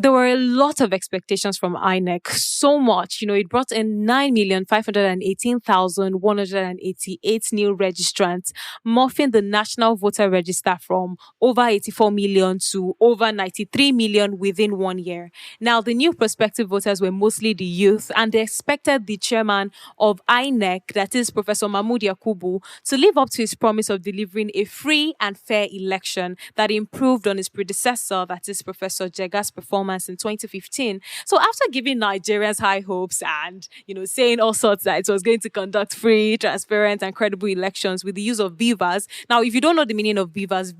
there were a lot of expectations from INEC. So much, it brought in 9,518,188 new registrants, morphing the national voter register from over 84 million to over 93 million within 1 year. Now, the new prospective voters were mostly the youth, and they expected the chairman of INEC, that is Professor Mahmoud Yakubu, to live up to his promise of delivering a free and fair election that improved on his predecessor, that is Professor Jega's performance in 2015. So after giving Nigerians high hopes and, saying all sorts that it was going to conduct free, transparent, and credible elections with the use of beavers. Now, if you don't know the meaning of beavers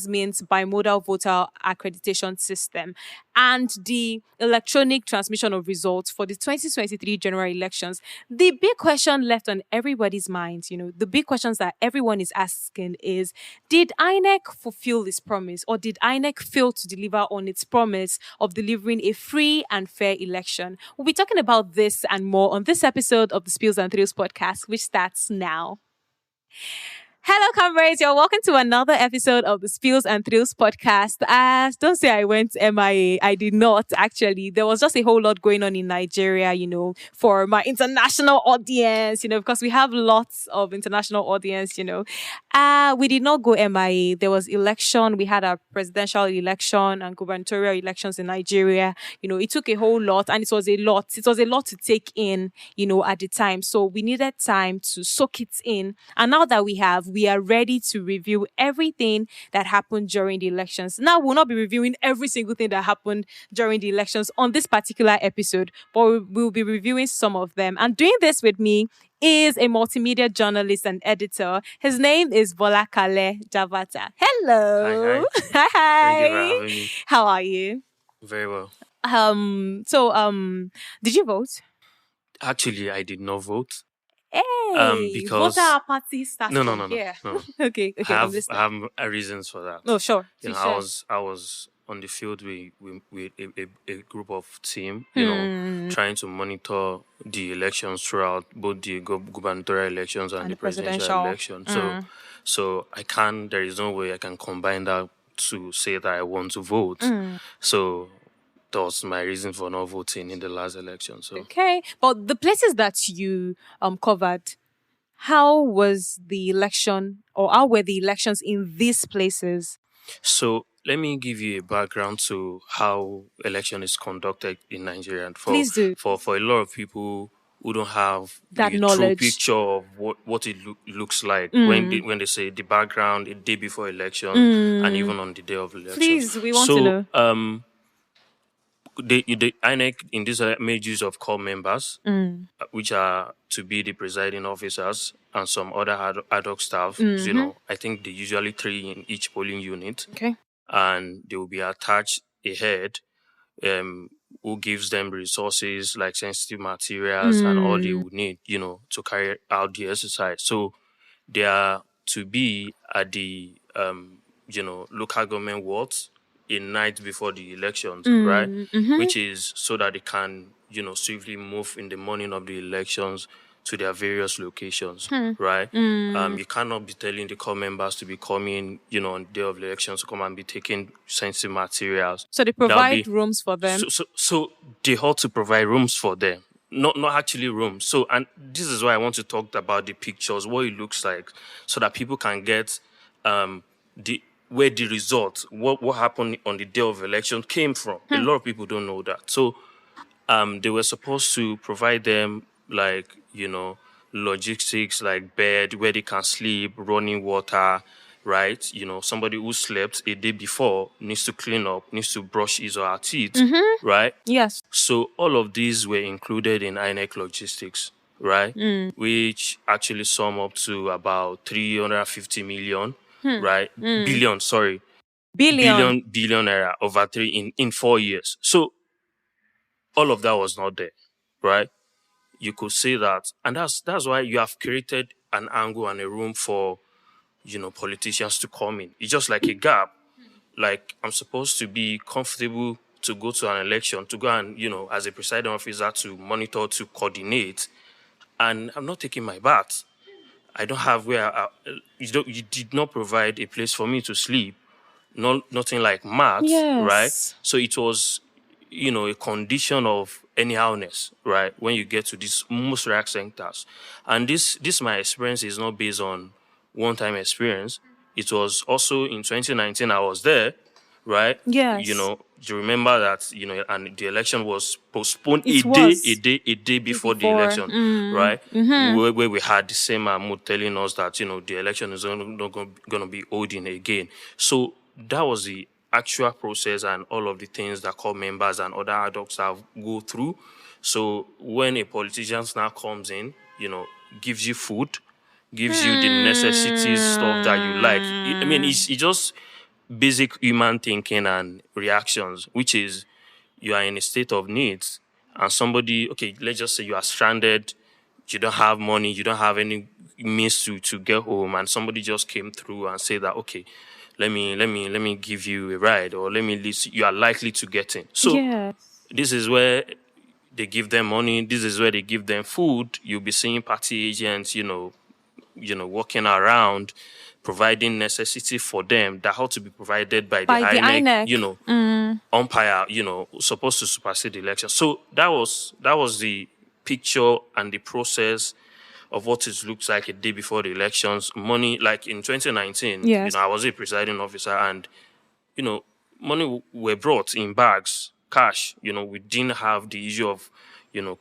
means bimodal voter accreditation system, and the electronic transmission of results for the 2023 general elections, the big question left on everybody's minds, the big questions that everyone is asking is, did INEC fulfill this promise, or did INEC fail to deliver on its promise of delivering a free and fair election? We'll be talking about this and more on this episode of the Spills and Thrills podcast, which starts now. Hello, comrades. You're welcome to another episode of the Spills and Thrills podcast. Don't say I went MIA. I did not, actually. There was just a whole lot going on in Nigeria, for my international audience, because we have lots of international audience, we did not go MIA. There was election. We had a presidential election and gubernatorial elections in Nigeria. It took a whole lot, and it was a lot. It was a lot to take in, at the time. So we needed time to soak it in. And now that we are ready to review everything that happened during the elections. Now, we'll not be reviewing every single thing that happened during the elections on this particular episode, but we'll be reviewing some of them. And doing this with me is a multimedia journalist and editor. His name is Bolakale Jabata. Hello. Hi. Hi. Thank you for having me. How are you? Very well. Did you vote? Actually, I did not vote. Hey, because voter party starts no. Okay, I I'm listening. have reasons for that. Oh, sure. I was on the field with a group of team, trying to monitor the elections throughout both the gubernatorial elections and the presidential election. So I can't. There is no way I can combine that to say that I want to vote. So that was my reason for not voting in the last election. So okay, but the places that you covered, how was the election, or how were the elections in these places? So let me give you a background to how election is conducted in Nigeria. Please do. For a lot of people who don't have that the knowledge, true picture of what it looks like when they say the background, the day before election, and even on the day of election. Please, we want to know. The INEC in this made use of core members, which are to be the presiding officers and some other ad hoc staff. I think they usually 3 in each polling unit. Okay. And they will be attached a head who gives them resources like sensitive materials and all they would need, to carry out the exercise. So they are to be at the, local government wards a night before the elections, right? Which is so that they can, swiftly move in the morning of the elections to their various locations, right? You cannot be telling the core members to be coming, on the day of the elections to come and be taking sensitive materials. So they provide rooms for them. So they ought to provide rooms for them. Not actually rooms. So, and this is why I want to talk about the pictures, what it looks like, so that people can get where the result, what happened on the day of election came from. A lot of people don't know that. So they were supposed to provide them logistics like bed where they can sleep, running water, right? Somebody who slept a day before needs to clean up, needs to brush his or her teeth, right? Yes. So all of these were included in INEC logistics, right? Which actually sum up to about 350 million. Right? Billion naira over 3 in 4 years. So all of that was not there, right? You could say that, and that's why you have created an angle and a room for, politicians to come in. It's just like a gap. Like I'm supposed to be comfortable to go to an election, to go and, as a presiding officer, to monitor, to coordinate, and I'm not taking my bath. I don't have where you did not provide a place for me to sleep. Nothing like mats, yes. right? So it was a condition of anyhowness, right? When you get to these most rare centers, and this my experience is not based on one-time experience. It was also in 2019. I was there, right? Yes. Do you remember that? And the election was postponed It was a day day before the before. election, right? Where we had the same Mahmoud telling us that the election is not going to be holding again. So that was the actual process and all of the things that core members and other adults have go through. So when a politician now comes in, gives you food, gives you the necessities stuff that you like. I mean, it's just basic human thinking and reactions, which is you are in a state of needs and somebody, okay, let's just say you are stranded, you don't have money, you don't have any means to get home, and somebody just came through and said that, okay, let me give you a ride, or let me list, you are likely to get in. So Yes. this is where they give them money, this is where they give them food. You'll be seeing party agents, walking around, providing necessity for them that ought to be provided by the By the INEC, INEC. umpire, supposed to supersede the election. So that was the picture and the process of what it looks like a day before the elections. Money, like in 2019, Yes. I was a presiding officer, and money were brought in bags, cash. We didn't have the issue of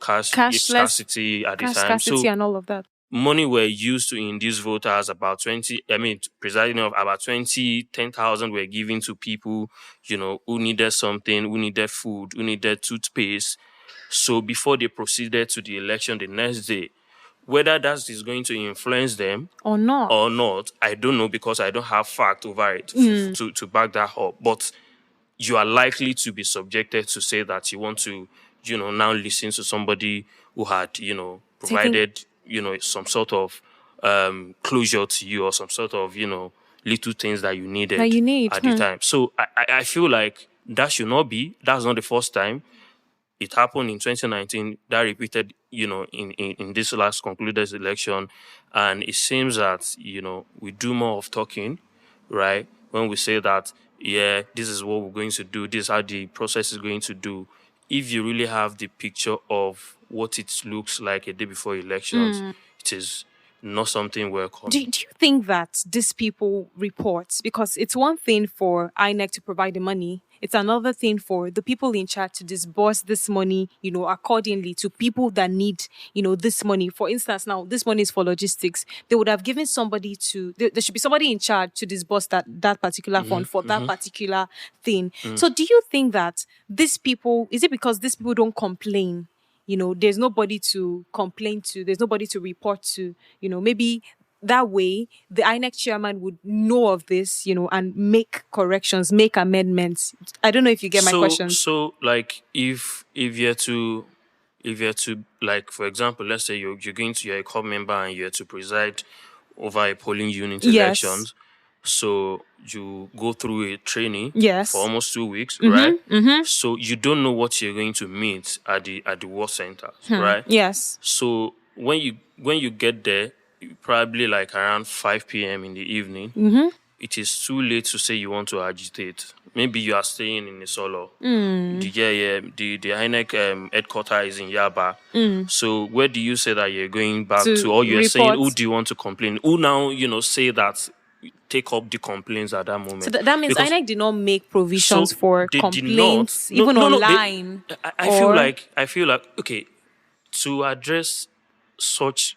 cash Cashless, scarcity at the cash time. scarcity So and all of that. money were used to induce voters. About 20, presiding of about 10,000 were given to people, who needed something, who needed food, who needed toothpaste. So before they proceeded to the election the next day, whether that is going to influence them Or not. or not, I don't know, because I don't have fact over it to back that up. But you are likely to be subjected to say that you want to, now listen to somebody who had, Taking provided, some sort of closure to you, or some sort of, little things that you that needed you need. at the time. So I feel like that should not be. That's not the first time. It happened in 2019. That repeated, in this last concluded election. And it seems that, we do more of talking, right? When we say that, yeah, this is what we're going to do, this is how the process is going to do. If you really have the picture of what it looks like a day before elections, it is not something welcoming. Do you think that these people report? Because it's one thing for INEC to provide the money. It's another thing for the people in charge to disburse this money, accordingly to people that need, this money. For instance, now this money is for logistics. They would have given somebody there should be somebody in charge to disburse that particular fund for that particular thing. So do you think that these people, is it because these people don't complain? There's nobody to complain to, there's nobody to report to, maybe that way the INEC chairman would know of this, and make corrections, make amendments. I don't know if you get my questions. So like if you're to like, for example, let's say you're a core member and you're to preside over a polling unit Yes. elections. So you go through a training for Yes. almost 2 weeks, right? So you don't know what you're going to meet at the work centers, right? Yes. So when you get there, probably like around 5 p.m. in the evening, it is too late to say you want to agitate. Maybe you are staying in a solo. The INEC headquarters is in Yaba. So where do you say that you're going back to, To or you're saying report. who do you want to complain? Who now say that take up the complaints at that moment? So that means Because INEC did not make provisions so for they did not. complaints, No, even no, no. online. I feel like okay, to address such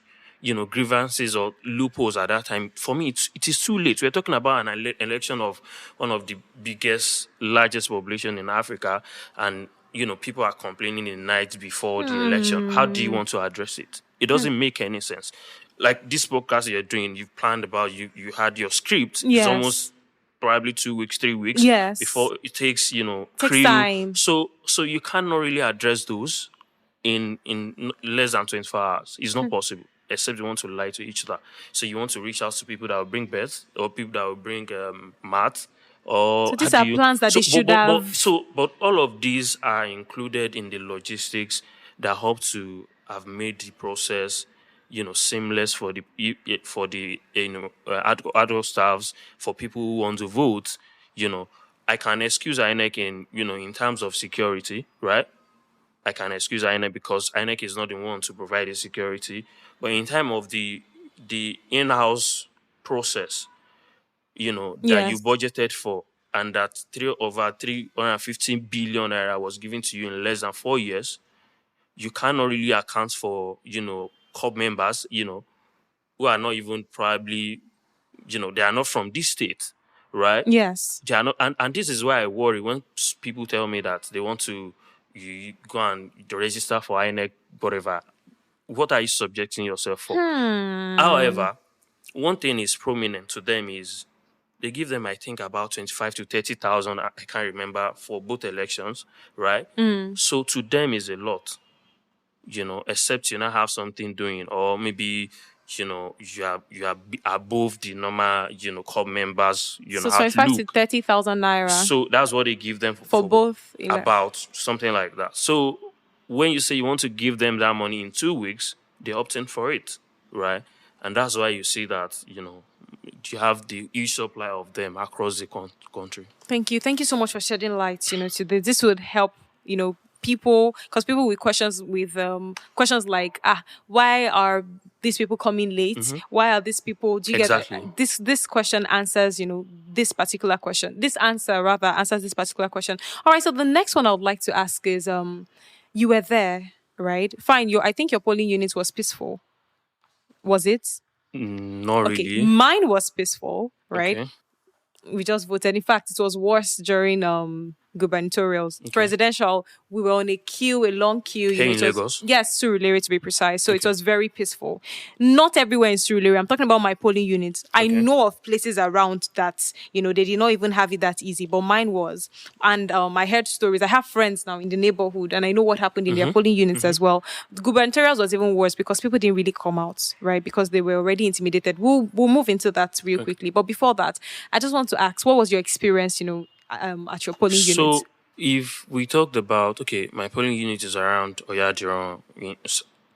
grievances or loopholes at that time, for me it is too late. We're talking about an election of one of the biggest, largest population in Africa, and people are complaining the night before the election. How do you want to address it? It doesn't make any sense. Like this podcast you're doing, you've planned about, you had your script. It's Yes. almost probably 2 weeks, 3 weeks Yes. before it takes Takes crew. time. So you cannot really address those in less than 24 hours. It's not possible, except you want to lie to each other. So you want to reach out to people that will bring beds, or people that will bring math, or So these how are do you, plans that so, they should but, have. but all of these are included in the logistics that help to have made the process seamless for the adult staffs, for people who want to vote. I can excuse INEC in terms of security, right? I can excuse INEC because INEC is not the one to provide the security. But in terms of the in-house process, that you Yes. budgeted for, and that over 315 billion naira was given to you in less than 4 years, you cannot really account for, club members, who are not even probably, they are not from this state, right? Yes. They are not, and this is why I worry when people tell me that they want to you go and register for INEC, whatever. What are you subjecting yourself for? Hmm. However, one thing is prominent to them is they give them, I think, about 25 to 30,000. I can't remember, for both elections, right? So to them is a lot, except you now have something doing, or maybe you are above the normal, club members, So how to 25 to look. 30,000 naira So that's what they give them for for both. about something like that. So when you say you want to give them that money in 2 weeks, they're opting for it, right? And that's why you see that, you have the huge supply of them across the country. Thank you. Thank you so much for shedding light, to this. This would help, people, because people with questions like, why are these people coming late? Why are these people, do you get Exactly. this question answers, this particular question. This answer rather answers this particular question. All right, so the next one I would like to ask is you were there, right? Fine, I think your polling unit was peaceful. Was it? Not Okay, really. mine was peaceful, right? Okay. We just voted. In fact, it was worse during gubernatorials. Okay. Presidential, we were on a long queue. Here in It was, Lagos? yes, Surulere to be precise. So it Okay. was very peaceful. Not everywhere in Surulere. I'm talking about my polling unit. I Okay. know of places around that, they did not even have it that easy, but mine was. And I heard stories. I have friends now in the neighborhood, and I know what happened in their polling units as well. The gubernatorials was even worse because people didn't really come out, right? Because they were already intimidated. We'll move into that real quickly. But before that, I just want to ask, what was your experience, at your polling unit? So if we talked about, my polling unit is around Oyadiran, in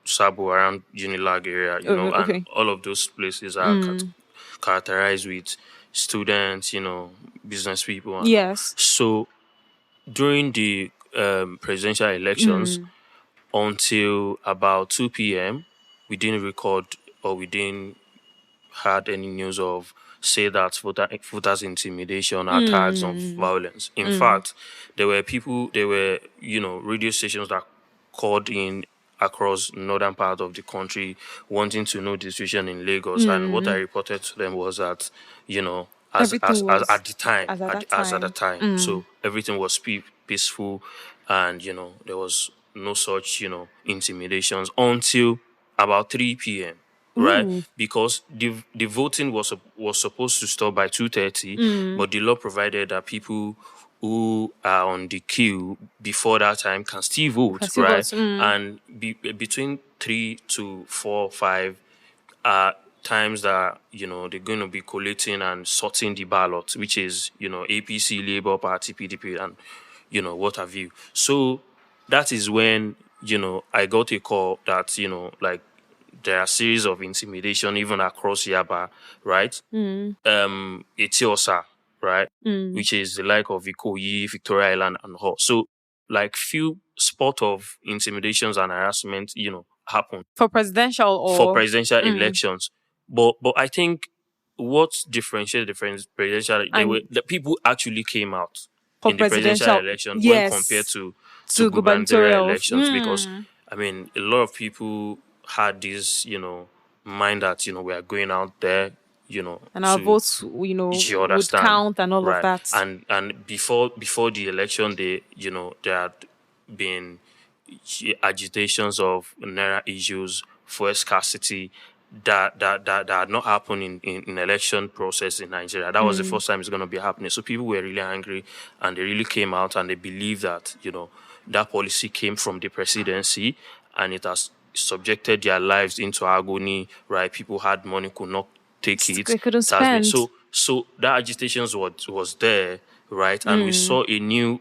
Sabo, around Unilag area, Okay. and all of those places are characterized with students, business people, and all. Yes. So during the presidential elections, until about 2 p.m., we didn't record, or we didn't had any news of, say, that voters intimidation, attacks of violence. In fact, there were radio stations that called in across northern part of the country wanting to know the situation in Lagos. And what I reported to them was that, Everything as was at the time, as at that as at the time. time. So everything was peaceful, and there was no such intimidations until about 3 p.m., right? Ooh. Because the voting was supposed to stop by 2:30, but the law provided that people who are on the queue before that time can still vote, Can still right? vote. And between 3 to 4, 5 times that they're going to be collating and sorting the ballot, which is APC, Labour Party, PDP, and what have you. So that is when I got a call that like there are series of intimidation even across Yaba, right? Etiosa, right? Which is the like of Ikoyi, Victoria Island, and all. So like few spot of intimidations and harassment, happen For presidential for or presidential elections. But I think what differentiated the presidential, and the people actually came out for in the presidential presidential, election when compared yes, to to gubernatorial gubernatorials. elections, because I mean a lot of people had this mind that we are going out there And our to, votes, you would understand, count and all of right? that. And before the election day, there had been agitations of naira issues, fuel scarcity, that had not happened in election process in Nigeria. That was the first time it's going to be happening. So people were really angry, and they really came out, and they believe that that policy came from the presidency, and it has subjected their lives into agony. Right? People had money, could not take it. They couldn't It has been spend. so that agitation was there, right? And we saw a new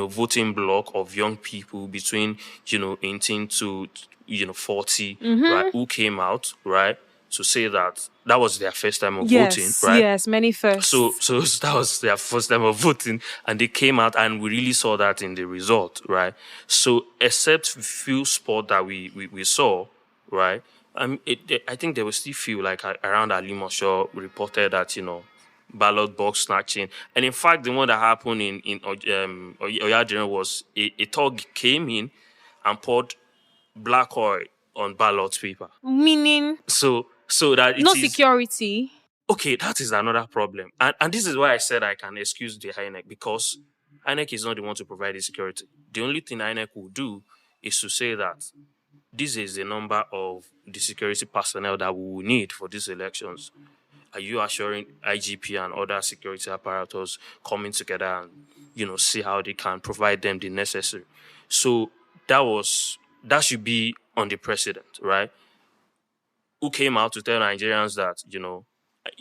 voting block of young people between 18 to 40, right, who came out, right, to say that that was their first time of voting, Yes, right? yes, many firsts. So that was their first time of voting, and they came out, and we really saw that in the result, right? So except few spots that we saw, right? I think there was still few like around Alimosho reported that ballot box snatching, and in fact the one that happened in Oyaderen was a thug came in and poured black oil on ballot paper, Meaning so that no it is. security. Okay, that is another problem. And this is why I said I can excuse the INEC, because INEC is not the one to provide the security. The only thing INEC will do is to say that this is the number of the security personnel that we will need for these elections. Are you assuring IGP and other security apparatus coming together and, see how they can provide them the necessary? So that should be on the president, right? Who came out to tell Nigerians that,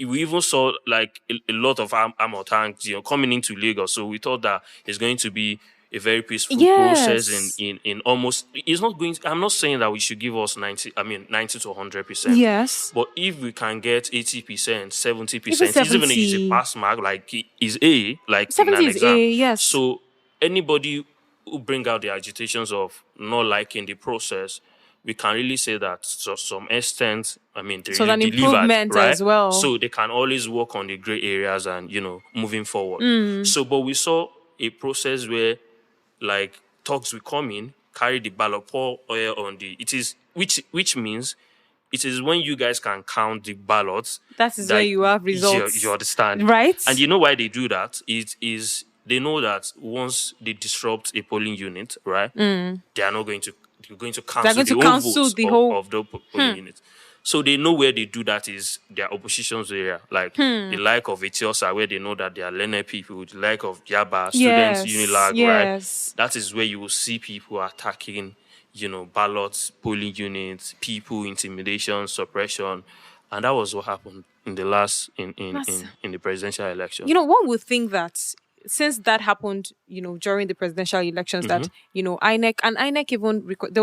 we even saw like a lot of armor tanks, coming into Lagos. So we thought that it's going to be a very peaceful process Yes. in almost, it's not going to, I'm not saying that we should give us 90 to 100%. Yes. But if we can get 80%, Even 70%, it's even a 70. pass mark, like is A, like in 70 an is exam. A, yes. So anybody who bring out the agitations of not liking the process, we can really say that to some extent, they So really an delivered, improvement right? as well. So they can always work on the gray areas and, moving forward. Mm. So, but we saw a process where, like, thugs will come in, carry the ballot, pour oil on which means it is when you guys can count the ballots That is where that you have you results. understand. Right? And you know why they do that? It is they know that once they disrupt a polling unit, right, they are not going to they're going to They're cancel going the to own cancel votes the whole. of the polling unit. So they know where they do that is their opposition's area, like the like of Etiosa, where they know that they are learned people, the like of Yaba, students, Yes. Unilag, right? Yes. That is where you will see people attacking, ballots, polling units, people, intimidation, suppression. And that was what happened in the last That's, in the presidential election. one would think that since that happened, during the presidential elections, that INEC even there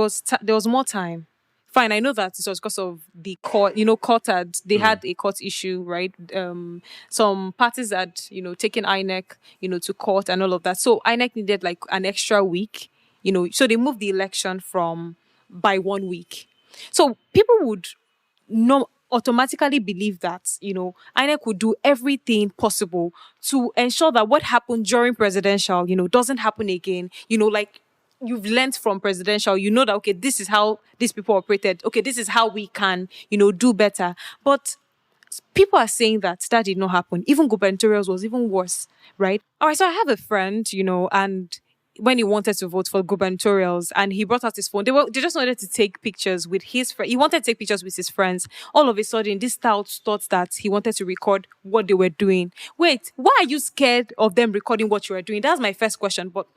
was more time. Fine, I know that it was because of the court. Court they had a court issue, right? Some parties had taken INEC to court and all of that. So INEC needed like an extra week. So they moved the election from by 1 week. So people would no automatically believe that INEC would do everything possible to ensure that what happened during presidential doesn't happen again. Like you've learned from presidential, that okay, this is how these people operated. Okay, this is how we can do better. But people are saying that did not happen. Even gubernatorials was even worse, right? All right, so I have a friend, and when he wanted to vote for gubernatorials and he brought out his phone, they just wanted to take pictures with his friend. He wanted to take pictures with his friends. All of a sudden, this stout thought that he wanted to record what they were doing. Wait, why are you scared of them recording what you are doing? That's my first question. But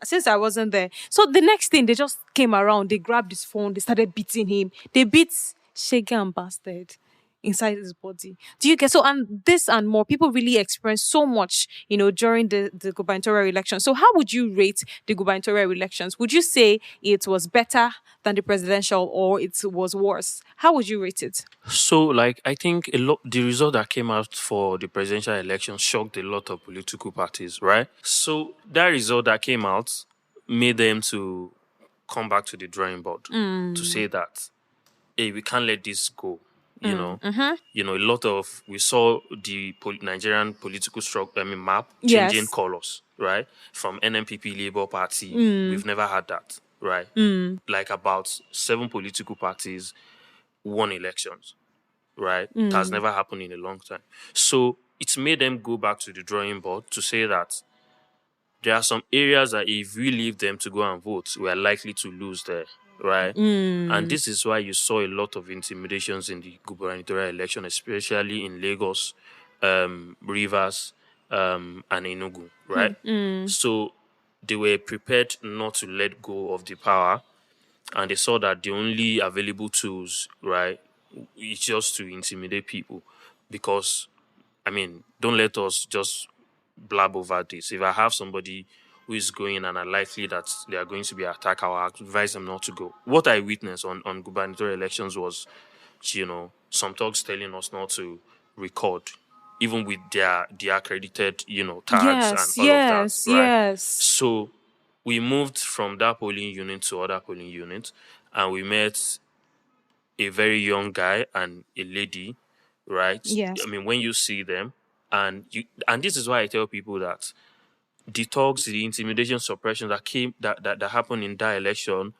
since I wasn't there, so the next thing they just came around, they grabbed his phone, they started beating him. They beat Shaggy and Bastard inside his body. Do you get so? And this and more, people really experienced so much, during the gubernatorial election. So, how would you rate the gubernatorial elections? Would you say it was better than the presidential, or it was worse? How would you rate it? So, like, I think the result that came out for the presidential election shocked a lot of political parties, right? So that result that came out made them to come back to the drawing board to say that, hey, we can't let this go. A lot of we saw the Nigerian political structure, map changing Yes. colors, right? From NMPP Labour Party, we've never had that, right? Like about 7 political parties won elections, right? It has never happened in a long time. So it's made them go back to the drawing board to say that there are some areas that if we leave them to go and vote, we are likely to lose there, right? And this is why you saw a lot of intimidations in the gubernatorial election, especially in Lagos, Rivers, and Enugu, right? So they were prepared not to let go of the power, and they saw that the only available tools, right, is just to intimidate people. Because, don't let us just blab over this. If I have somebody who is going and are likely that they are going to be attacked, I will advise them not to go. What I witnessed on gubernatorial elections was, some thugs telling us not to record, even with their accredited, tags and Yes, all of that, yes, right? yes. So we moved from that polling unit to other polling unit, and we met a very young guy and a lady, right? I Yes. mean, when you see them, and this is why I tell people that the talks, the intimidation, suppression that happened in that election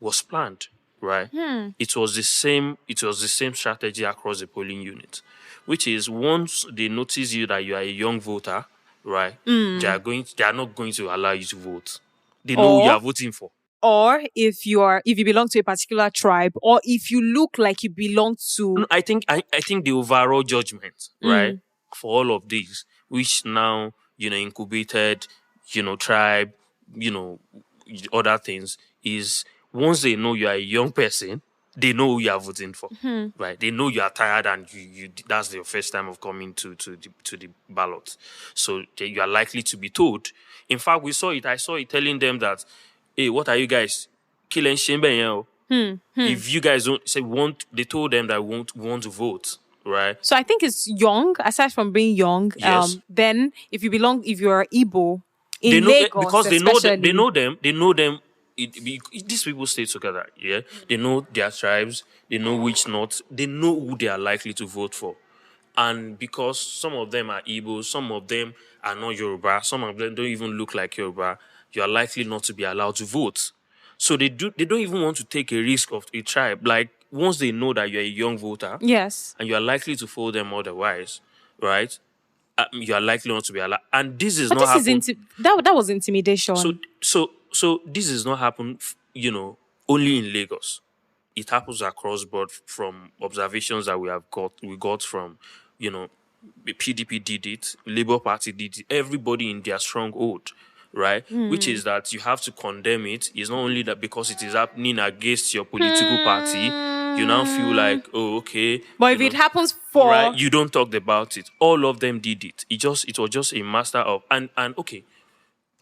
was planned, right? It was the same strategy across the polling unit, which is once they notice you that you are a young voter, right? They are not going to allow you to vote. They know who you Or are voting for. if you belong to a particular tribe, or if you look like you belong No, to. I think the overall judgment, right, Mm, for all of these, which now incubated, tribe, you know, other things, is once they know you are a young person, they know who you are voting for, right? They know you are tired and you that's your first time of coming to the ballot, so you are likely to be told. In fact, we saw it. I saw it telling them that, hey, what are you guys killing Shimbe? If you guys don't say want, they told them that want to vote, right? so I think it's young. Aside from being young, Yes, then if you are Igbo they in know Lagos, because they know them. They especially. know them. They know them. These people stay together. Yeah, they know their tribes. They know which not. They know who they are likely to vote for, and because some of them are Igbo, some of them are not Yoruba, some of them don't even look like Yoruba, you are likely not to be allowed to vote. So they do. They don't even want to take a risk of a tribe. Like once they know that you're a young voter Yes, and you are likely to follow them otherwise, right? You are likely not to be allowed. And this is but not this is happen. that was So intimidation. so this is not happen. Only in Lagos. It happens across board from observations that we got from, you know, the PDP did it, Labour Party did it, everybody in their stronghold, right? Which is that you have to condemn it. It's not only that because it is happening against your political party, you now feel Hmm. like, oh, okay, But if it happens right? for. You don't talk about it. All of them did it. It was just a master of and okay.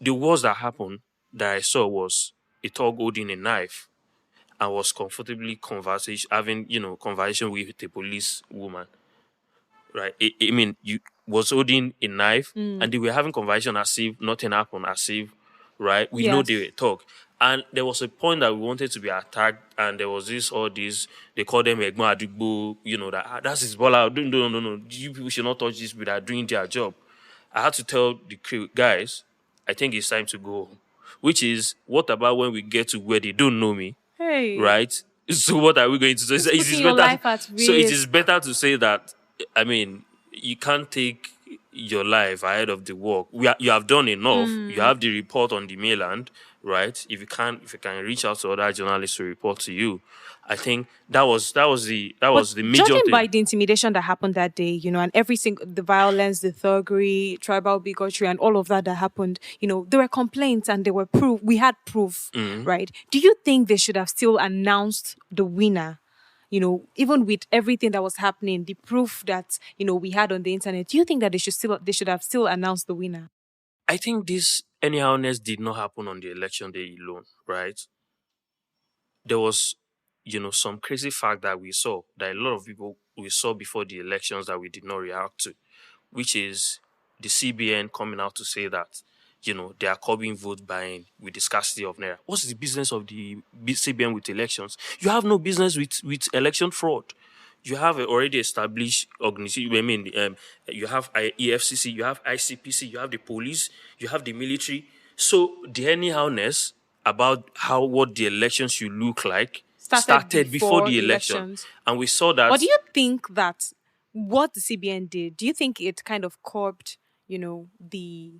The worst that happened that I saw was a thug holding a knife and was comfortably having conversation with a police woman, right? I mean, you was holding a knife and they were having conversation as if nothing happened, as if, right? We know Yes. they were talk. And there was a point that we wanted to be attacked, and there was all this, they call them Egma Adigbo, that that's his baller. No, no, no, no. You people should not touch this, but they're doing their job. I had to tell the crew, guys, I think it's time to go home. Which is, what about when we get to where they don't know me? Hey, Right? So what are we going to do? it's It putting is your better. life at So it is risk. better to say that. I mean, you can't take your life ahead of the work. You have done enough. You have the report on the mainland, right? If you can reach out to other journalists to report to you, I think But that was the major judging thing. by the intimidation that happened that day, and every single the violence, the thuggery, tribal bigotry, and all of that happened, there were complaints and there were proof. We had proof, right? Do you think they should have still announced the winner? Even with everything that was happening, the proof that we had on the internet. Do you think that they should have still announced the winner? I think this anyhowness did not happen on the election day alone, right? There was, some crazy fact that we saw that a lot of people we saw before the elections that we did not react to, which is the CBN coming out to say that, they are curbing vote buying with the scarcity of naira. What's the business of the CBN with elections? You have no business with election fraud. You have already established organization. I mean, you have EFCC, you have ICPC, you have the police, you have the military. So the anyhowness about what the election should look like Started started before before the the election, elections. and we saw Or do that. you think that what the CBN did, do you think it kind of curbed, the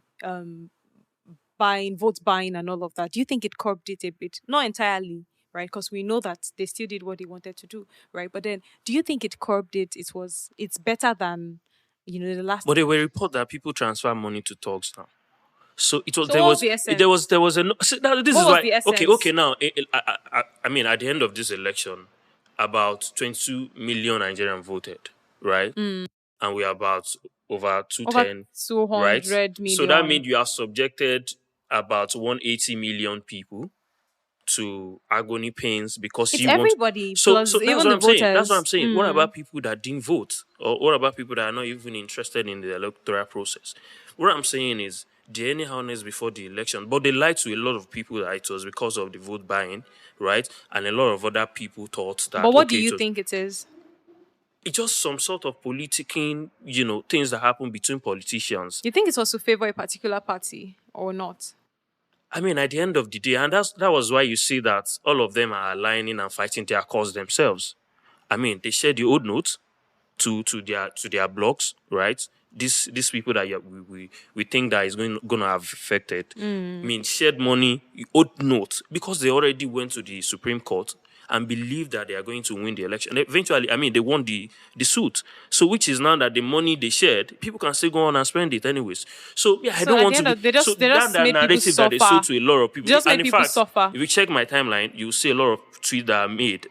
vote buying and all of that? Do you think it curbed it a bit? Not entirely, right? Because we know that they still did what they wanted to do, right? But then do you think it curbed it? It's better than, the But last. there were reports that people transfer money to thugs now. So it was So there what was was the there essence? was there was a so now this What is was why. the Okay, essence? now I mean, at the end of this election, about 22 million Nigerian voted, right? And we are about over Over 210, right? 200 So that million. means you have subjected about 180 million people to agony pains because It's you want. everybody So plus that's even what the I'm saying. That's what I'm voters. saying. What about people that didn't vote, or what about people that are not even interested in the electoral process? What I'm saying is they anyhow honest before the election, but they lied to a lot of people that it was because of the vote buying, right? And a lot of other people thought But that what do okay, you think it is? it's just some sort of politicking, things that happen between politicians. You think it was to favor a particular party or not? I mean, at the end of the day, and that was why you see that all of them are aligning and fighting their cause themselves. I mean, they shared the old notes to their blogs, right? These people that we think that is going to have affected. I mean, shared money, old notes, because they already went to the Supreme Court and believe that they are going to win the election. Eventually, I mean, they won the suit. So, which is now that the money they shared, people can still go on and spend it anyways. So, yeah, I So don't at want the to end be. of they So, just they that, just that made people narrative that they sold suffer. to a lot of They people. just And made in people fact, suffer. if you check my timeline, you'll see a lot of tweets that are made.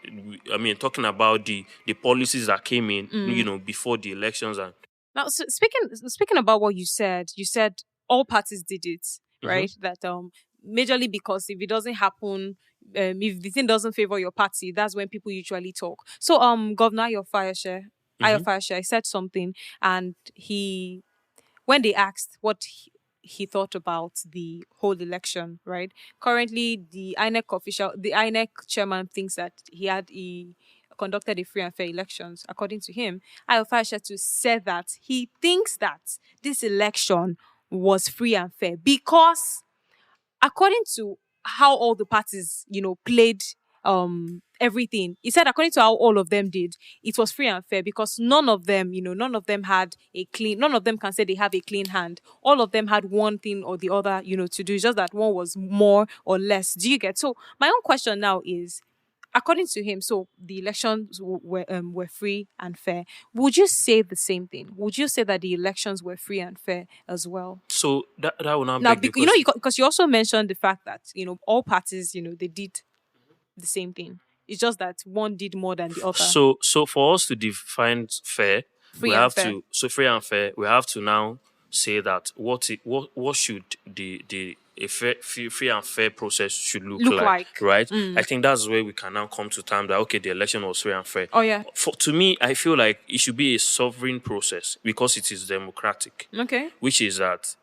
I mean, talking about the policies that came in, before the elections. And Now, so speaking about what you said all parties did it, Mhm. right? That majorly because if it doesn't happen, if the thing doesn't favor your party, that's when people usually talk. So Governor Ayo Mhm. Fairshare said something, and when they asked what he thought about the whole election, right? Currently, the INEC chairman thinks that he conducted a free and fair elections. According to him, Ayofa Shetu said that he thinks that this election was free and fair because according to how all the parties, played everything, he said according to how all of them did, it was free and fair because none of them had a clean, none of them can say they have a clean hand. All of them had one thing or the other, to do. It's just that one was more or less. Do you get? So my own question now is, according to him, so the elections were free and fair. Would you say the same thing? Would you say that the elections were free and fair as well? So that will now Now, beg the question. because you also mentioned the fact that all parties, they did the same thing. It's just that one did more than the other. So for us to define fair, we Free and have fair. to so fair and fair. We have to now say that what should the a free and fair process should look Look like, like. right? I think that's where we can now come to terms that okay, the election was fair and fair. Oh yeah. To me, I feel like it should be a sovereign process because it is democratic, Okay. which is that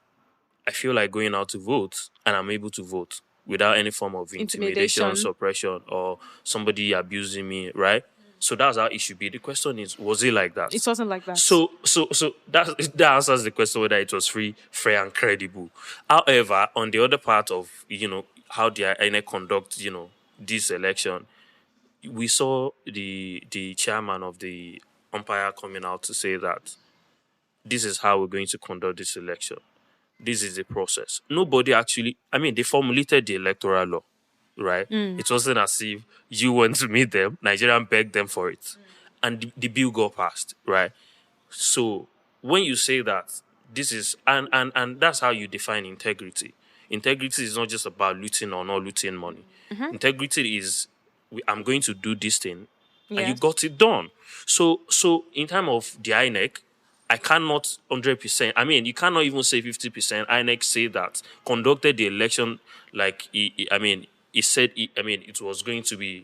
I feel like going out to vote and I'm able to vote without any form of intimidation, Intimidation. suppression, or somebody abusing me, right? So that's how it should be. The question is, was it like that? It wasn't like that. So that answers the question whether it was free, fair, and credible. However, on the other part of how the INEC conduct this election, we saw the chairman of the umpire coming out to say that this is how we're going to conduct this election. This is the process. Nobody actually, I mean, they formulated the electoral law, right? It wasn't as if you went to meet them, Nigerian begged them for it. And the bill got passed, right? So when you say that this is, and that's how you define integrity. Integrity is not just about looting or not looting money. Integrity is, I'm going to do this thing, and you Yes. got it done. So in terms of the INEC, I cannot 100%. I mean, you cannot even say 50%. INEC say that conducted the election like he said. It was going to be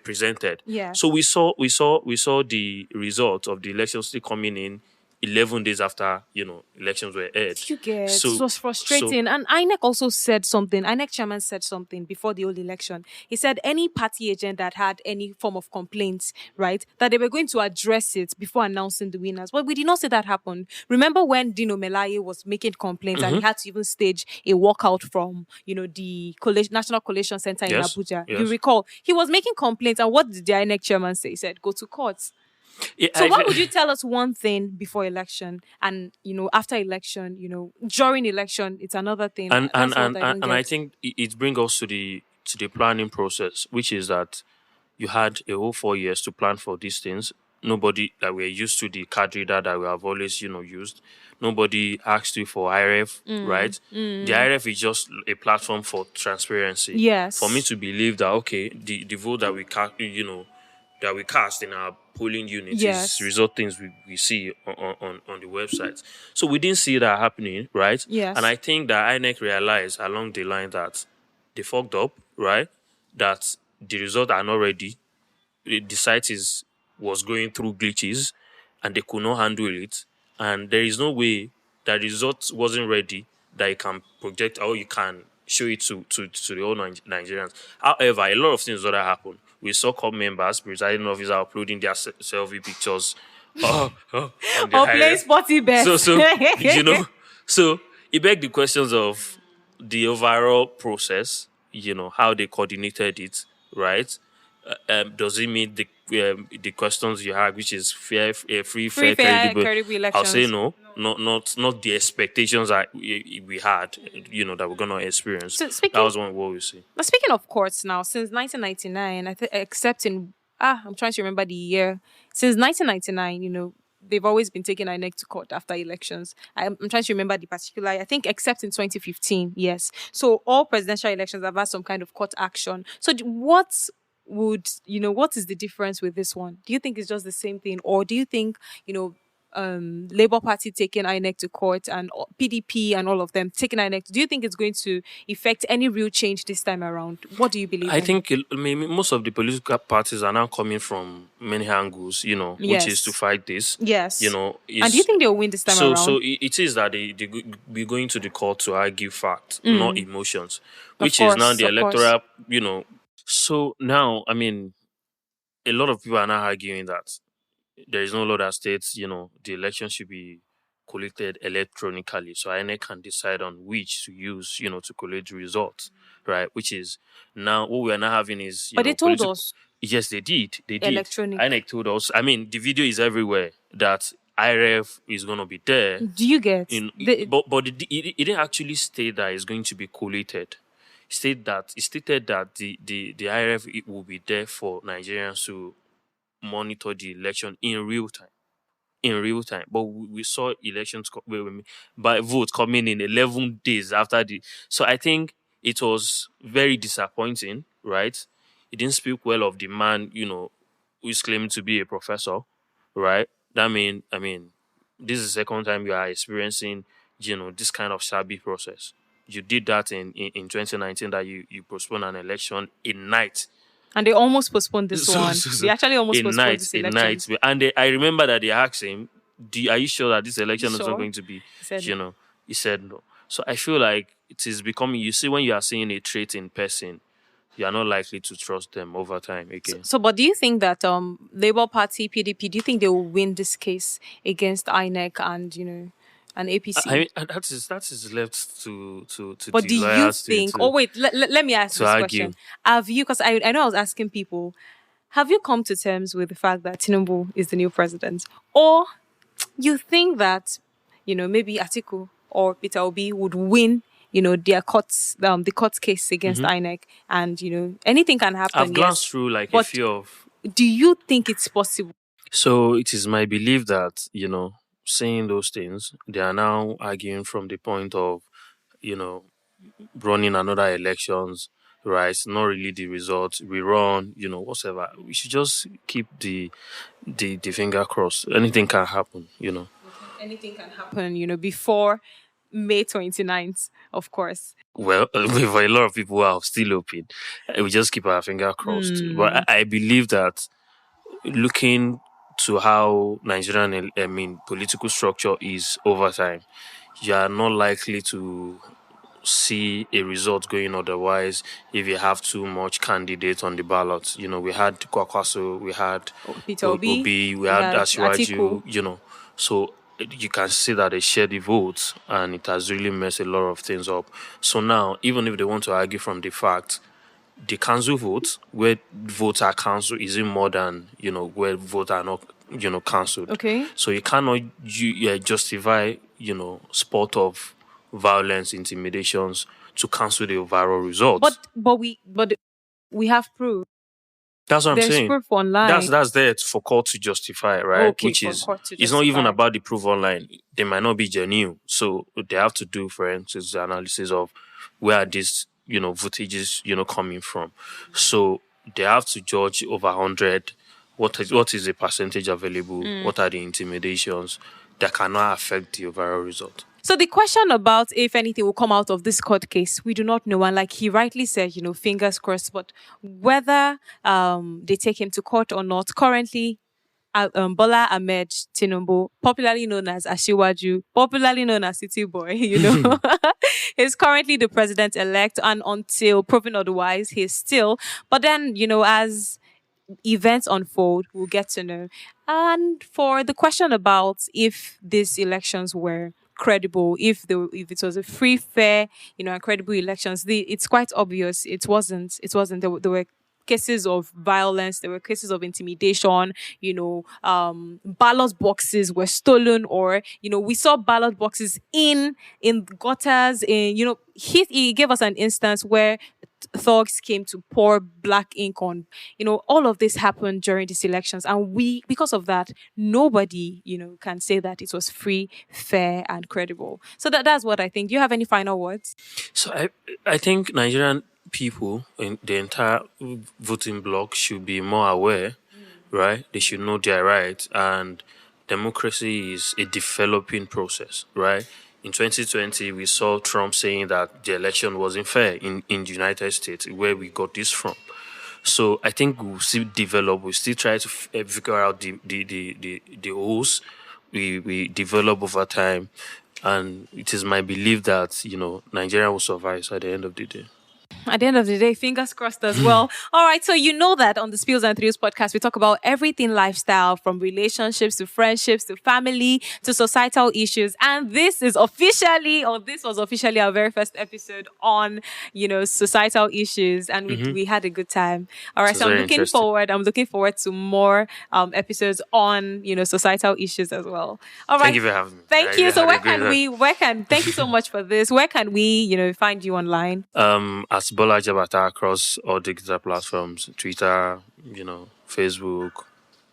presented. Yes. So we saw the result of the election still coming in 11 days after elections were held. You get it So was so frustrating. And INEC also said something. INEC chairman said something before the whole election. He said any party agent that had any form of complaints, right, that they were going to address it before announcing the winners. But we did not see that happen. Remember when Dino Melaye was making complaints and he had to even stage a walkout from, the National Collation Center in yes, Abuja. You yes. recall, he was making complaints, and what did the INEC chairman say? He said, go to court. Yeah, So why would you tell us one thing before election and after election, during election, it's another thing? and and That's what and, I and don't and I get. think it brings us to the planning process, which is that you had a whole 4 years to plan for these things. Nobody that we're used to the card reader that we have always used. Nobody asked you for IRF, right? The IRF is just a platform for transparency. For me Yes. to believe that okay, the vote that we cast in our polling unit is Yes. result things we see on the website. So we didn't see that happening, right? And Yes. I think that INEC realized along the line that they fucked up, right? That the result are not ready. The site was going through glitches, and they could not handle it. And there is no way that the result wasn't ready that you can project or you can show it to the whole Nigerians. However, a lot of things that happened. We saw COP members, presiding officers uploading their selfie pictures on the Or high play ref. sporty So, best. so you know, so it begged the questions of the overall process. How they coordinated it, right? Does it meet the questions you had, which is fair, free, Free, fair, fair, credible? credible I'll say elections. no, not the expectations that we had, that we're gonna experience. So That speaking was what we see. Now, speaking of courts now, since 1999, except I'm trying to remember the year. Since 1999, they've always been taking INEC to court after elections. I'm trying to remember the particular, I think, except in 2015, yes. So all presidential elections have had some kind of court action. So what is the difference with this one? Do you think it's just the same thing? Or do you think, Labour Party taking INEC to court and PDP and all of them taking INEC, do you think it's going to affect any real change this time around? What do you believe I in? think maybe most of the political parties are now coming from many angles, which is to Yes. fight this. Yes. And do you Is think they'll win this time around? so it is that they be going to the court to argue fact, not emotions, which is now the Of course. electoral. So now, I mean, a lot of people are now arguing that there is no law that states, the election should be collated electronically. So INEC can decide on which to use, to collate the results, right? Which is now what we are now having is, But they told politi- us Yes, they did. They did. electronic. INEC told us. I mean, the video is everywhere that IRF is going to be there. Do you get? But it didn't actually state that it's going to be collated. It stated that the IRF it will be there for Nigerians to monitor the election in real time. But we saw elections by vote coming in 11 days after the. So I think it was very disappointing, right? It didn't speak well of the man, who is claiming to be a professor, right? I mean, this is the second time you are experiencing, this kind of shabby process. You did that in 2019 that you postponed an election in night. And they almost postponed this So- one. so- so They actually almost a postponed night, this a election. night. And I remember that they asked him, are you sure that this election is Sure. not going to be, He said no. he said no. So I feel like it is becoming, you see, when you are seeing a trait in person, you are not likely to trust them over time again. So, but do you think that Labour Party, PDP, do you think they will win this case against INEC and APC? I mean, that is left to But the do you lawyers think? to Oh wait, let me ask to this argue. question. Have you? Because I know I was asking people. Have you come to terms with the fact that Tinubu is the new president, or you think that maybe Atiku or Peter Obi would win? Their the court case against INEC, and anything can happen. I've glanced through like a But few of. do you think it's possible? So it is my belief that, saying those things, they are now arguing from the point of, running another elections, right? Not really the results, rerun, whatever. We should just keep the finger crossed. Anything can happen, Anything can happen, before May 29th, of course. Well, for a lot of people who are still hoping, we just keep our finger crossed. But I believe that looking to how Nigerian, political structure is over time, you are not likely to see a result going otherwise if you have too much candidates on the ballot. We had Kwakwaso, we had Peter Obi, we had Atiku. Ashwaju, so you can see that they share the votes and it has really messed a lot of things up. So now, even if they want to argue from the fact, the council votes, where votes are cancelled, is it more than, where votes are not, cancelled. Okay. So you cannot justify, sport of violence, intimidations to cancel the overall results. But we have proof. That's what I'm There's saying. proof online. That's there for court to justify, right? Okay, Which for is, court to it's not even justify. about the proof online. They might not be genuine. So they have to do forensics analysis of where are these, votages, coming from. So they have to judge over 100. What is the percentage available? What are the intimidations that cannot affect the overall result? So the question about if anything will come out of this court case, we do not know. And like he rightly said, fingers crossed. But whether they take him to court or not, currently Bola Ahmed Tinubu, popularly known as Ashiwaju, popularly known as City Boy, is currently the president-elect, and until proven otherwise, he's still. But then, as events unfold, we'll get to know. And for the question about if these elections were credible, if it was a free, fair, and credible elections, it's quite obvious it wasn't. It wasn't. There were cases of violence, there were cases of intimidation, ballot boxes were stolen, or we saw ballot boxes in gutters. He gave us an instance where thugs came to pour black ink on. All of this happened during these elections, and because of that, nobody can say that it was free, fair, and credible. So that's what I think. Do you have any final words? So I think Nigerian people in the entire voting bloc should be more aware, right? They should know their rights, and democracy is a developing process, right? In 2020, we saw Trump saying that the election wasn't fair in the United States, where we got this from. So I think we'll still develop, we'll still try to figure out the holes we develop over time. And it is my belief that, Nigeria will survive at the end of the day. At the end of the day, fingers crossed as well. All right, so you know that on the Spills and Thrills podcast, we talk about everything lifestyle, from relationships to friendships to family to societal issues. And this was officially our very first episode on, societal issues, and we had a good time. All right, so I'm looking forward to more episodes on, societal issues as well. All right. Thank you for having me. Thank you. So thank you so much for this. Where can we, find you online? As Bolakale Jabata across all digital platforms, Twitter, Facebook,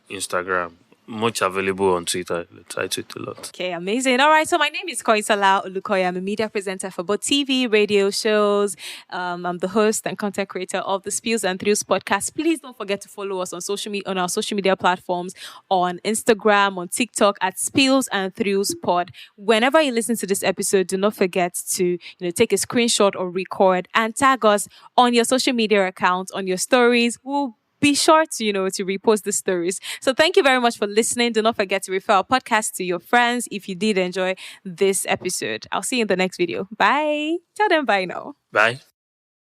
Instagram. Much available on Twitter. I tweet a lot. Okay, amazing. All right, so my name is Koisala Olukoya. I'm a media presenter for both TV, radio shows. I'm the host and content creator of the Spills and Thrills podcast. Please don't forget to follow us on our social media platforms, on Instagram, on TikTok at Spills and Thrills Pod. Whenever you listen to this episode, do not forget to take a screenshot or record and tag us on your social media accounts, on your stories. We'll be sure to, to repost the stories. So thank you very much for listening. Do not forget to refer our podcast to your friends if you did enjoy this episode. I'll see you in the next video. Bye. Tell them bye now. Bye.